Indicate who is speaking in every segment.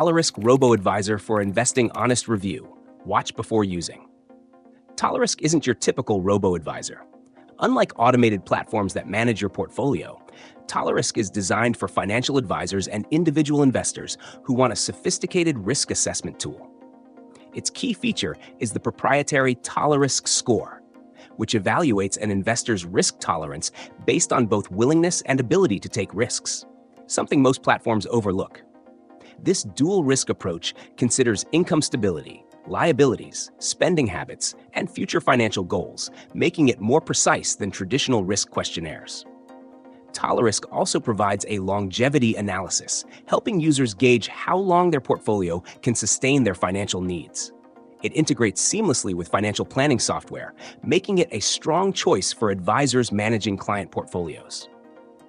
Speaker 1: Tolerisk Robo-advisor for investing honest review. Watch before using. Tolerisk isn't your typical robo-advisor. Unlike automated platforms that manage your portfolio, Tolerisk is designed for financial advisors and individual investors who want a sophisticated risk assessment tool. Its key feature is the proprietary Tolerisk score, which evaluates an investor's risk tolerance based on both willingness and ability to take risks, something most platforms overlook. This dual risk approach considers income stability, liabilities, spending habits, and future financial goals, making it more precise than traditional risk questionnaires. Tolerisk also provides a longevity analysis, helping users gauge how long their portfolio can sustain their financial needs. It integrates seamlessly with financial planning software, making it a strong choice for advisors managing client portfolios.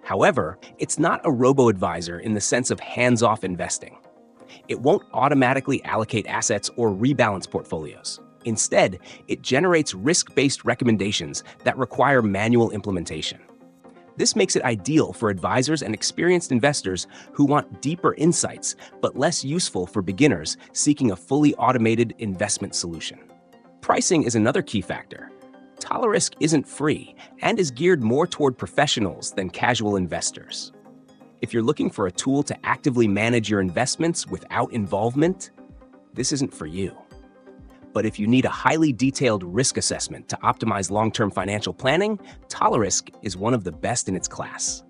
Speaker 1: However, it's not a robo-advisor in the sense of hands-off investing. It won't automatically allocate assets or rebalance portfolios. Instead, it generates risk-based recommendations that require manual implementation. This makes it ideal for advisors and experienced investors who want deeper insights, but less useful for beginners seeking a fully automated investment solution. Pricing is another key factor. Tolerisk isn't free and is geared more toward professionals than casual investors. If you're looking for a tool to actively manage your investments without involvement, this isn't for you. But if you need a highly detailed risk assessment to optimize long-term financial planning, Tolerisk is one of the best in its class.